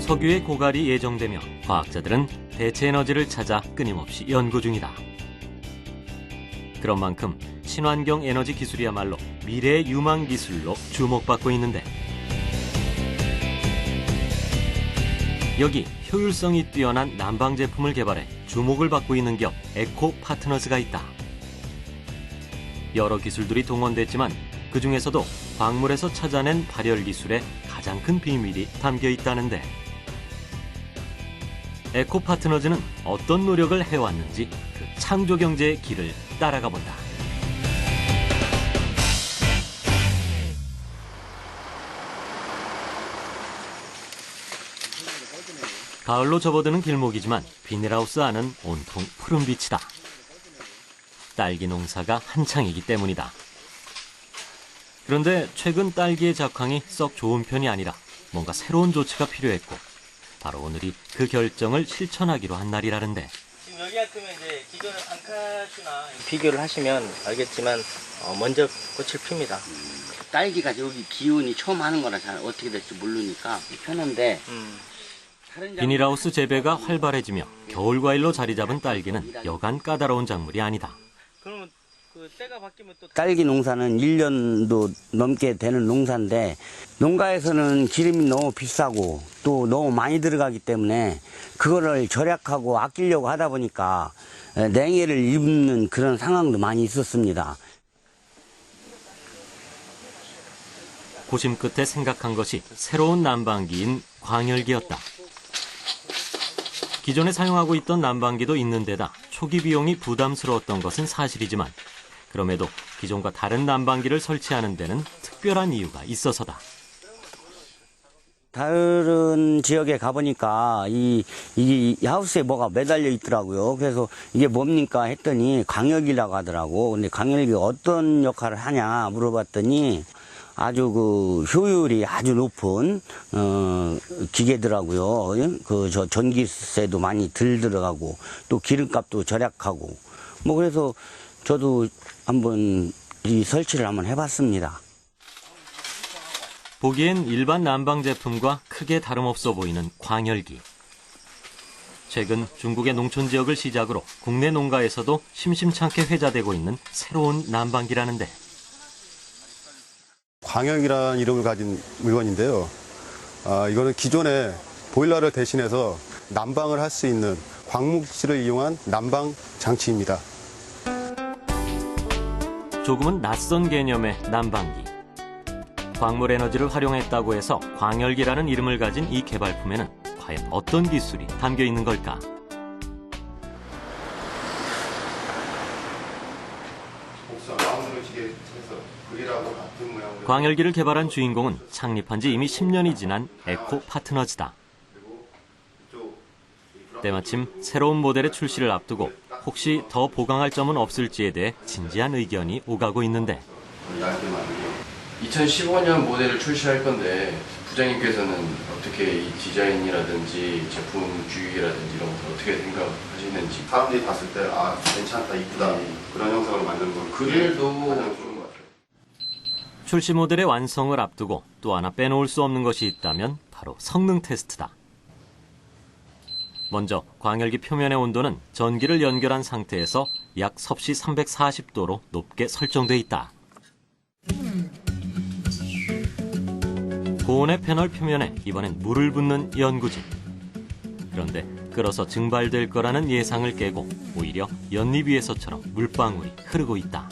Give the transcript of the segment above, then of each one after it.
석유의 고갈이 예정되며 과학자들은 대체 에너지를 찾아 끊임없이 연구 중이다. 그런 만큼 친환경 에너지 기술이야말로 미래의 유망 기술로 주목받고 있는데, 여기 효율성이 뛰어난 난방 제품을 개발해 주목을 받고 있는 기업 에코파트너즈가 있다. 여러 기술들이 동원됐지만 그중에서도 광물에서 찾아낸 발열 기술에 가장 큰 비밀이 담겨 있다는데, 에코파트너즈는 어떤 노력을 해왔는지 그 창조 경제의 길을 따라가 본다. 가을로 접어드는 길목이지만 비닐하우스 안은 온통 푸른 빛이다. 딸기 농사가 한창이기 때문이다. 그런데 최근 딸기의 작황이 썩 좋은 편이 아니라 뭔가 새로운 조치가 필요했고, 바로 오늘이 그 결정을 실천하기로 한 날이라는데. 지금 여기 같으면 이제 기존의 방카슈나 비교를 하시면 알겠지만 먼저 꽃을 핍니다. 딸기가 여기 기운이 처음 하는 거라 잘 어떻게 될지 모르니까 편한데. 비닐하우스 재배가 활발해지며 겨울 과일로 자리 잡은 딸기는 여간 까다로운 작물이 아니다. 그러면 그 때가 바뀌면 또 딸기 농사는 1년도 넘게 되는 농사인데, 농가에서는 기름이 너무 비싸고 또 너무 많이 들어가기 때문에 그거를 절약하고 아끼려고 하다 보니까 냉해를 입는 그런 상황도 많이 있었습니다. 고심 끝에 생각한 것이 새로운 난방기인 광열기였다. 기존에 사용하고 있던 난방기도 있는 데다 초기 비용이 부담스러웠던 것은 사실이지만, 그럼에도 기존과 다른 난방기를 설치하는 데는 특별한 이유가 있어서다. 다른 지역에 가보니까 이 하우스에 뭐가 매달려 있더라고요. 그래서 이게 뭡니까 했더니 광열기라고 하더라고. 근데 광열기가 어떤 역할을 하냐 물어봤더니 아주 그 효율이 아주 높은 기계더라고요. 저 전기세도 많이 덜 들어가고 또 기름값도 절약하고, 뭐 그래서 저도 한번 이 설치를 한번 해봤습니다. 보기엔 일반 난방 제품과 크게 다름없어 보이는 광열기. 최근 중국의 농촌 지역을 시작으로 국내 농가에서도 심심찮게 회자되고 있는 새로운 난방기라는데. 광열기라는 이름을 가진 물건인데요. 이거는 기존의 보일러를 대신해서 난방을 할 수 있는 광목실을 이용한 난방 장치입니다. 조금은 낯선 개념의 난방기. 광물 에너지를 활용했다고 해서 광열기라는 이름을 가진 이 개발품에는 과연 어떤 기술이 담겨 있는 걸까? 광열기를 개발한 주인공은 창립한 지 이미 10년이 지난 에코파트너즈다. 때마침 새로운 모델의 출시를 앞두고 혹시 더 보강할 점은 없을지에 대해 진지한 의견이 오가고 있는데, 2015년 모델을 출시할 건데 부장님께서는 어떻게 이 디자인이라든지 제품 주의라든지 이런 것을 어떻게 생각하시는지. 사람들이 봤을 때 괜찮다, 이쁘다 그런 형상으로 만드는 건 그릴도 가장 좋은 것 같아요. 출시 모델의 완성을 앞두고 또 하나 빼놓을 수 없는 것이 있다면 바로 성능 테스트다. 먼저 광열기 표면의 온도는 전기를 연결한 상태에서 약 섭씨 340도로 높게 설정돼 있다. 고온의 패널 표면에 이번엔 물을 붓는 연구진. 그런데 끓어서 증발될 거라는 예상을 깨고 오히려 연립 위에서처럼 물방울이 흐르고 있다.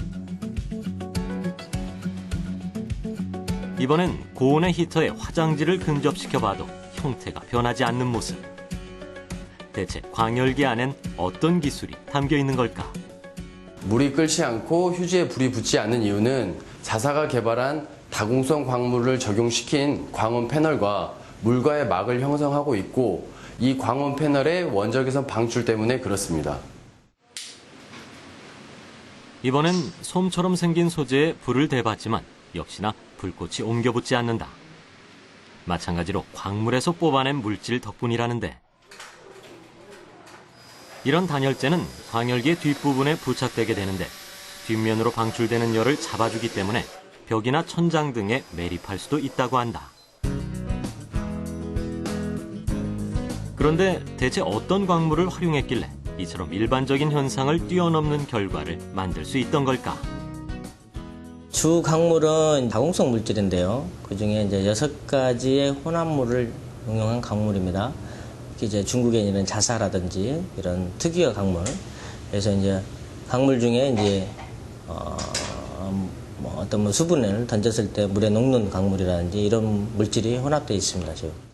이번엔 고온의 히터에 화장지를 근접시켜봐도 형태가 변하지 않는 모습. 대체 광열기 안엔 어떤 기술이 담겨 있는 걸까? 물이 끓지 않고 휴지에 불이 붙지 않는 이유는 자사가 개발한 다공성 광물을 적용시킨 광원 패널과 물과의 막을 형성하고 있고, 이 광원 패널의 원적외선 방출 때문에 그렇습니다. 이번엔 솜처럼 생긴 소재에 불을 대봤지만 역시나 불꽃이 옮겨붙지 않는다. 마찬가지로 광물에서 뽑아낸 물질 덕분이라는데, 이런 단열재는 광열기의 뒷부분에 부착되게 되는데 뒷면으로 방출되는 열을 잡아주기 때문에 벽이나 천장 등에 매립할 수도 있다고 한다. 그런데 대체 어떤 광물을 활용했길래 이처럼 일반적인 현상을 뛰어넘는 결과를 만들 수 있던 걸까? 주 광물은 다공성 물질인데요. 그 중에 이제 6가지의 혼합물을 응용한 광물입니다. 이제 중국에 있는 자사라든지 이런 특유의 광물. 그래서 이제 광물 중에 이제 어떤 수분을 던졌을 때 물에 녹는 광물이라든지 이런 물질이 혼합되어 있습니다. 지금.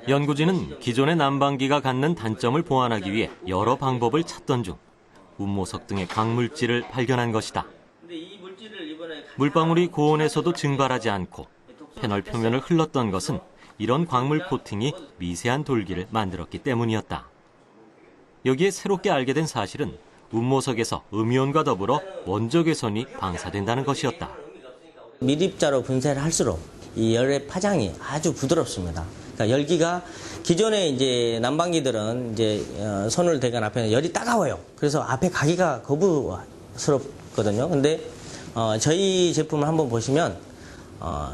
연구진은 기존의 난방기가 갖는 단점을 보완하기 위해 여러 방법을 찾던 중 운모석 등의 광물질을 발견한 것이다. 물방울이 고온에서도 증발하지 않고 패널 표면을 흘렀던 것은 이런 광물 코팅이 미세한 돌기를 만들었기 때문이었다. 여기에 새롭게 알게 된 사실은 운모석에서 음이온과 더불어 원적외선이 방사된다는 것이었다. 밀입자로 분쇄를 할수록 이 열의 파장이 아주 부드럽습니다. 그러니까 열기가 기존의 이제 난방기들은 이제 손을 대거나 앞에 열이 따가워요. 그래서 앞에 가기가 거부스럽거든요. 근데 저희 제품을 한번 보시면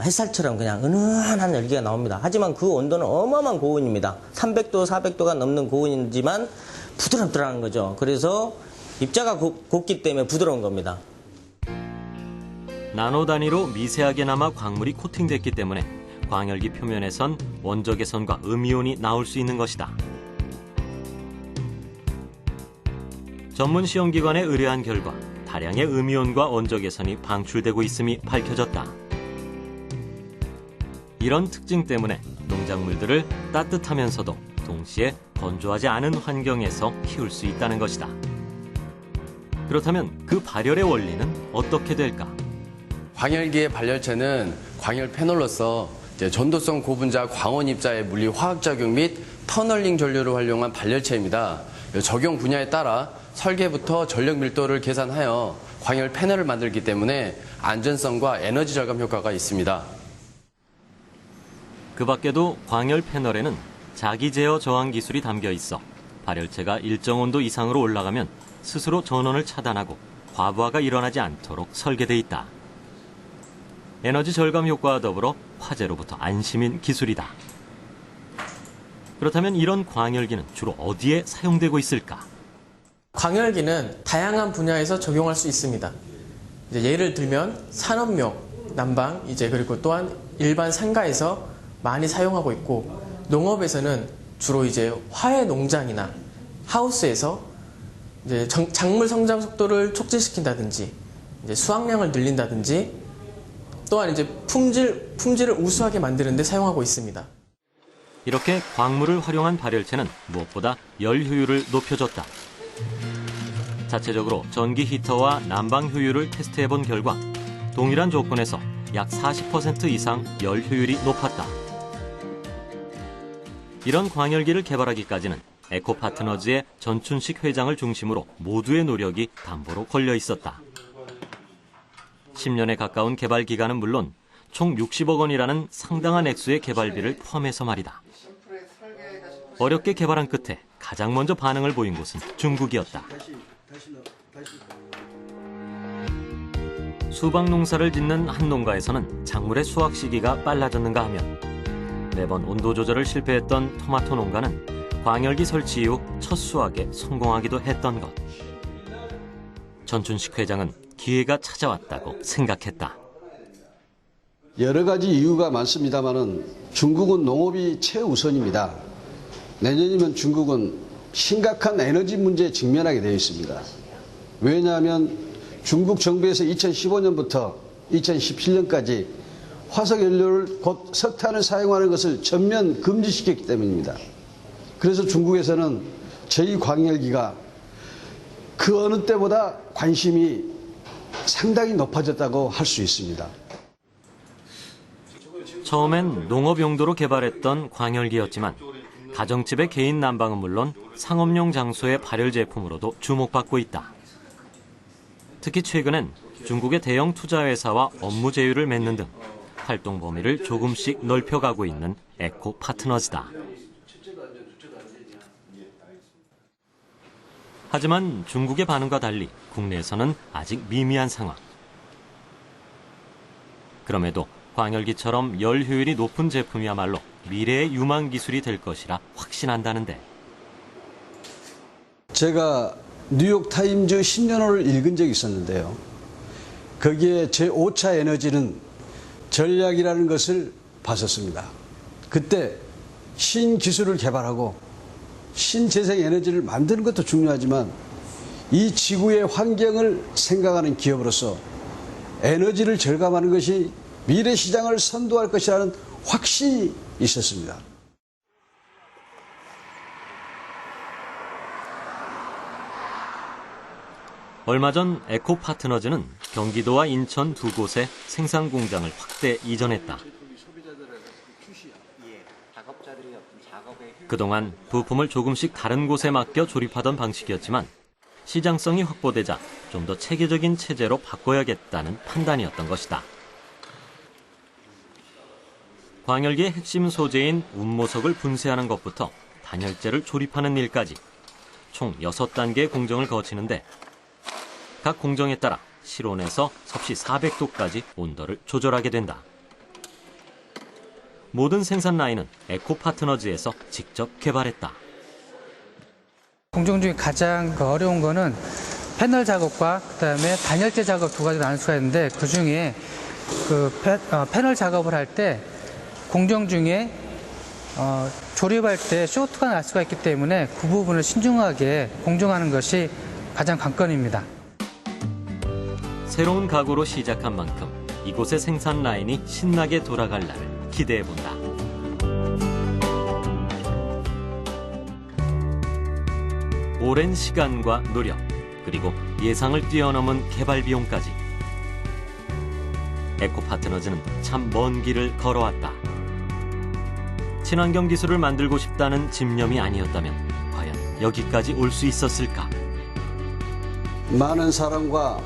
햇살처럼 그냥 은은한 열기가 나옵니다. 하지만 그 온도는 어마어마한 고온입니다. 300도, 400도가 넘는 고온이지만 부드럽더라는 거죠. 그래서 입자가 곱기 때문에 부드러운 겁니다. 나노 단위로 미세하게나마 광물이 코팅됐기 때문에 광열기 표면에선 원적외선과 음이온이 나올 수 있는 것이다. 전문 시험기관에 의뢰한 결과 다량의 음이온과 원적외선이 방출되고 있음이 밝혀졌다. 이런 특징 때문에 농작물들을 따뜻하면서도 동시에 건조하지 않은 환경에서 키울 수 있다는 것이다. 그렇다면 그 발열의 원리는 어떻게 될까? 광열기의 발열체는 광열 패널로서 전도성 고분자 광원 입자의 물리 화학작용 및 터널링 전류를 활용한 발열체입니다. 적용 분야에 따라 설계부터 전력 밀도를 계산하여 광열 패널을 만들기 때문에 안전성과 에너지 절감 효과가 있습니다. 그 밖에도 광열 패널에는 자기 제어 저항 기술이 담겨 있어 발열체가 일정 온도 이상으로 올라가면 스스로 전원을 차단하고 과부하가 일어나지 않도록 설계돼 있다. 에너지 절감 효과와 더불어 화재로부터 안심인 기술이다. 그렇다면 이런 광열기는 주로 어디에 사용되고 있을까? 광열기는 다양한 분야에서 적용할 수 있습니다. 예를 들면 산업용, 난방, 그리고 또한 일반 상가에서 많이 사용하고 있고, 농업에서는 주로 화훼 농장이나 하우스에서 작물 성장 속도를 촉진시킨다든지, 수확량을 늘린다든지, 또한 품질을 우수하게 만드는 데 사용하고 있습니다. 이렇게 광물을 활용한 발열체는 무엇보다 열 효율을 높여줬다. 자체적으로 전기 히터와 난방 효율을 테스트해본 결과 동일한 조건에서 약 40% 이상 열 효율이 높았다. 이런 광열기를 개발하기까지는 에코파트너즈의 전춘식 회장을 중심으로 모두의 노력이 담보로 걸려 있었다. 10년에 가까운 개발 기간은 물론 총 60억 원이라는 상당한 액수의 개발비를 포함해서 말이다. 어렵게 개발한 끝에 가장 먼저 반응을 보인 곳은 중국이었다. 수박 농사를 짓는 한 농가에서는 작물의 수확 시기가 빨라졌는가 하면 매번 온도 조절을 실패했던 토마토 농가는 광열기 설치 이후 첫 수확에 성공하기도 했던 것. 전춘식 회장은 기회가 찾아왔다고 생각했다. 여러 가지 이유가 많습니다만 중국은 농업이 최우선입니다. 내년이면 중국은 심각한 에너지 문제에 직면하게 되어 있습니다. 왜냐하면 중국 정부에서 2015년부터 2017년까지 화석연료를 곧 석탄을 사용하는 것을 전면 금지시켰기 때문입니다. 그래서 중국에서는 저희 광열기가 그 어느 때보다 관심이 상당히 높아졌다고 할 수 있습니다. 처음엔 농업 용도로 개발했던 광열기였지만 가정집의 개인 난방은 물론 상업용 장소의 발열 제품으로도 주목받고 있다. 특히 최근엔 중국의 대형 투자회사와 업무 제휴를 맺는 등 활동 범위를 조금씩 넓혀가고 있는 에코파트너즈다. 하지만 중국의 반응과 달리 국내에서는 아직 미미한 상황. 그럼에도 광열기처럼 열 효율이 높은 제품이야말로 미래의 유망 기술이 될 것이라 확신한다는데 제가 뉴욕타임즈 신년호를 읽은 적이 있었는데요. 거기에 제5차 에너지는 전략이라는 것을 봤었습니다. 그때 신기술을 개발하고 신재생 에너지를 만드는 것도 중요하지만 이 지구의 환경을 생각하는 기업으로서 에너지를 절감하는 것이 미래 시장을 선도할 것이라는 확신이 있었습니다. 얼마 전 에코파트너즈는 경기도와 인천 두 곳에 생산 공장을 확대 이전했다. 그동안 부품을 조금씩 다른 곳에 맡겨 조립하던 방식이었지만 시장성이 확보되자 좀 더 체계적인 체제로 바꿔야겠다는 판단이었던 것이다. 광열기의 핵심 소재인 운모석을 분쇄하는 것부터 단열재를 조립하는 일까지 총 6단계의 공정을 거치는데 각 공정에 따라 실온에서 섭씨 400도까지 온도를 조절하게 된다. 모든 생산 라인은 에코파트너즈에서 직접 개발했다. 공정 중에 가장 어려운 거는 패널 작업과 그다음에 단열재 작업 두 가지로 나눌 수가 있는데 그 중에 패널 작업을 할 때 공정 중에 조립할 때 쇼트가 날 수가 있기 때문에 그 부분을 신중하게 공정하는 것이 가장 관건입니다. 새로운 각오로 시작한 만큼 이곳의 생산 라인이 신나게 돌아갈 날을 기대해본다. 오랜 시간과 노력, 그리고 예상을 뛰어넘은 개발 비용까지 에코파트너즈는 참 먼 길을 걸어왔다. 친환경 기술을 만들고 싶다는 집념이 아니었다면 과연 여기까지 올 수 있었을까? 많은 사람과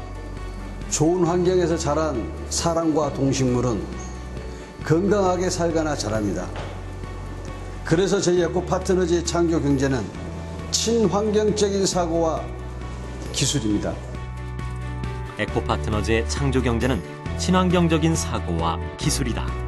좋은 환경에서 자란 사람과 동식물은 건강하게 살거나 자랍니다. 그래서 저희 에코파트너즈의 창조 경제는 친환경적인 사고와 기술입니다. 에코파트너즈의 창조 경제는 친환경적인 사고와 기술이다.